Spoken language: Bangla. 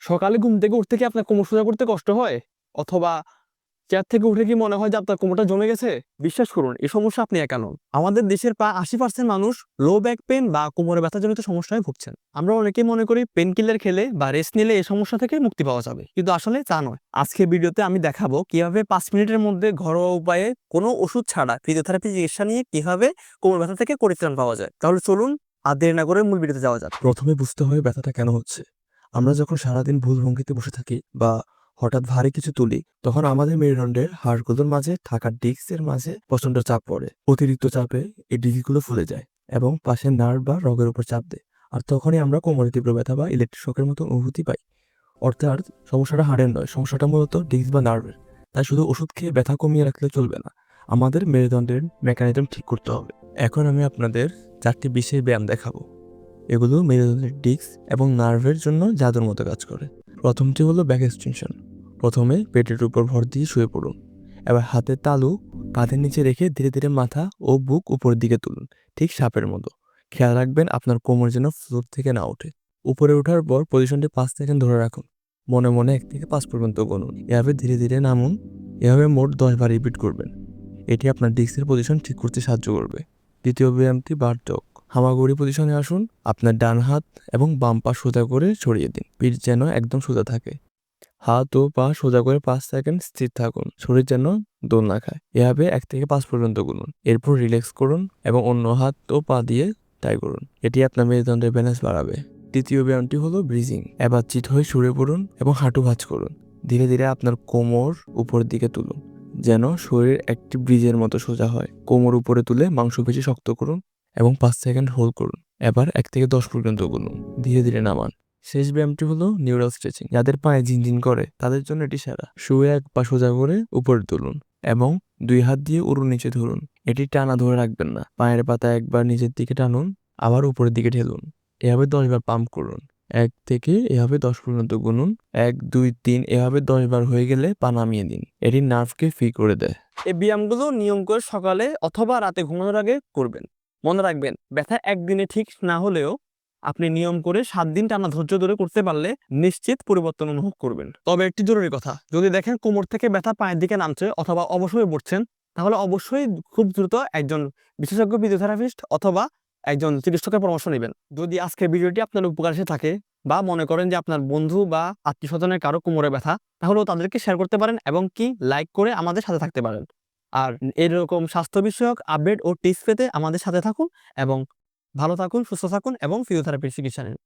সকালে ঘুম থেকে উঠতে কি আপনার কোমর সোজা করতে কষ্ট হয়? অথবা চেয়ার থেকে উঠে কি মনে হয় যে আপনার কোমরটা জমে গেছে? বিশ্বাস করুন, এই সমস্যা আপনি একা নন। আমাদের দেশের প্রায় 80% মানুষ লো ব্যাক পেইন বা কোমরে ব্যথাজনিত সমস্যায় ভুগছেন। আমরা অনেকেই মনে করি পেইন কিলার খেলে বা রেস্ট নিলে এই সমস্যা থেকে মুক্তি পাওয়া যাবে, কিন্তু আসলে তা নয়। আজকের ভিডিওতে আমি দেখাবো কিভাবে 5 মিনিটের মধ্যে ঘরোয়া উপায়ে কোনো ওষুধ ছাড়া ফিজিওথেরাপি চিকিৎসা নিয়ে কিভাবে কোমর ব্যথা থেকে পরিত্রাণ পাওয়া যায়। তাহলে চলুন আর দেরি না করে মূল ভিডিওতে যাওয়া যাক। প্রথমে বুঝতে হবে ব্যথাটা কেন হচ্ছে। আমরা যখন সারাদিন ভুল ভঙ্গিতে বসে থাকি বা হঠাৎ ভারী কিছু তুলি, তখন আমাদের মেরুদণ্ডের হাড়গুলোর মাঝে থাকা ডিস্কের মাঝে প্রচন্ড চাপ পড়ে। অতিরিক্ত চাপে এই ডিস্কগুলো ফুলে যায় এবং পাশের নার্ভ বা রগের উপর চাপ দেয়। আর তখনই আমরা কোমরে তীব্র ব্যথা বা ইলেকট্রিক শকের মতো অনুভূতি পাই। অর্থাৎ সমস্যাটা হাড়ের নয়, সমস্যাটা মূলত ডিস্ক বা নার্ভের। তাই শুধু ওষুধ খেয়ে ব্যথা কমিয়ে রাখলে চলবে না, আমাদের মেরুদণ্ডের মেকানিজম ঠিক করতে হবে। এখন আমি আপনাদের 4টি বিশেষ ব্যায়াম দেখাবো। এগুলো মেরুদণ্ডের ডিস্ক এবং নার্ভের জন্য জাদুর মতো কাজ করে। প্রথমটি হলো ব্যাক এক্সটেনশন। প্রথমে পেটের উপর ভর দিয়ে শুয়ে পড়ুন। এবার হাতের তালু কাঁধের নিচে রেখে ধীরে ধীরে মাথা ও বুক উপরের দিকে তুলুন, ঠিক সাপের মতো। খেয়াল রাখবেন আপনার কোমর যেন ফ্লোর থেকে না ওঠে। উপরে ওঠার পর পজিশনটি 5 সেকেন্ড ধরে রাখুন। মনে মনে 1 থেকে 5 পর্যন্ত গুনুন। এভাবে ধীরে ধীরে নামুন। এভাবে মোট 10 বার রিপিট করবেন। এটি আপনার ডিস্কের পজিশন ঠিক করতে সাহায্য করবে। দ্বিতীয় ব্যায়ামটি বার ডগ। হামাগুড়ি পজিশনে আসুন। আপনার ডান হাত এবং বাম পা সোজা করে ছড়িয়ে দিন, পিঠ যেন একদম সোজা থাকে। হাত ও পা সোজা করে 5 সেকেন্ড স্থির থাকুন, শরীর যেন দোল না খায়। এভাবে 1 থেকে 5 পর্যন্ত গুনুন। এরপর রিল্যাক্স করুন এবং অন্য হাত ও পা দিয়ে ট্রাই করুন। এটি আপনার মেরুদণ্ডের ব্যালেন্স বাড়াবে। তৃতীয় ব্যায়ামটি হলো ব্রিজিং। এবার চিত হয়ে শুয়ে পড়ুন এবং হাঁটু ভাঁজ করুন। ধীরে ধীরে আপনার কোমর উপরের দিকে তুলুন, যেন শরীর একটি ব্রিজের মতো সোজা হয়। কোমর উপরে তুলে মাংসপেশি শক্ত করুন এবং 5 সেকেন্ড হোল্ড করুন। এবার 1 থেকে 10 পর্যন্ত গুনুন। ধীরে ধীরে নামান। শেষ ব্যায়ামটি হলো নিউরাল স্ট্রেচিং। যাদের পায়ে ঝিনঝিন করে তাদের জন্য এটি সেরা। শুয়ে 1 পা সোজা করে উপরে তুলুন এবং 2 হাত দিয়ে উরু নিচে ধরুন। এটি টানা ধরে রাখবেন না। পায়ের পাতা একবার নিচের দিকে টানুন, আবার উপরের দিকে ঠেলুন। এভাবে 10 বার পাম্প করুন। 1 থেকে এভাবে 10 পর্যন্ত গুনুন। 1, 2, 3 এভাবে 10 বার হয়ে গেলে পা নামিয়ে দিন। এটি নার্ভকে ফ্রি করে দেয়। এই ব্যায়ামগুলো নিয়ম করে সকালে অথবা রাতে ঘুমানোর আগে করবেন। মনে রাখবেন, ব্যথা একদিনে ঠিক না হলেও আপনি নিয়ম করে 7 দিন টানা ধৈর্য ধরে করতে পারলে নিশ্চিত পরিবর্তন অনুভব করবেন। তবে একটি জরুরি কথা, যদি দেখেন কোমর থেকে ব্যথা পায়ের দিকে নামছে অথবা অবশ হয়ে পড়ছেন, তাহলে অবশ্যই খুব দ্রুত একজন বিশেষজ্ঞ ফিজিওথেরাপিস্ট অথবা একজন চিকিৎসকের পরামর্শ নেবেন। যদি আজকের ভিডিওটি আপনার উপকার এসে থাকে বা মনে করেন যে আপনার বন্ধু বা আত্মীয়স্বজনের কারো কোমরে ব্যথা, তাহলেও তাদেরকে শেয়ার করতে পারেন এবং কি লাইক করে আমাদের সাথে থাকতে পারেন। আর এরকম স্বাস্থ্য বিষয়ক আপডেট ও টিপস পেতে আমাদের সাথে থাকুন এবং ভালো থাকুন, সুস্থ থাকুন এবং ফিজিওথেরাপির চিকিৎসা নিন।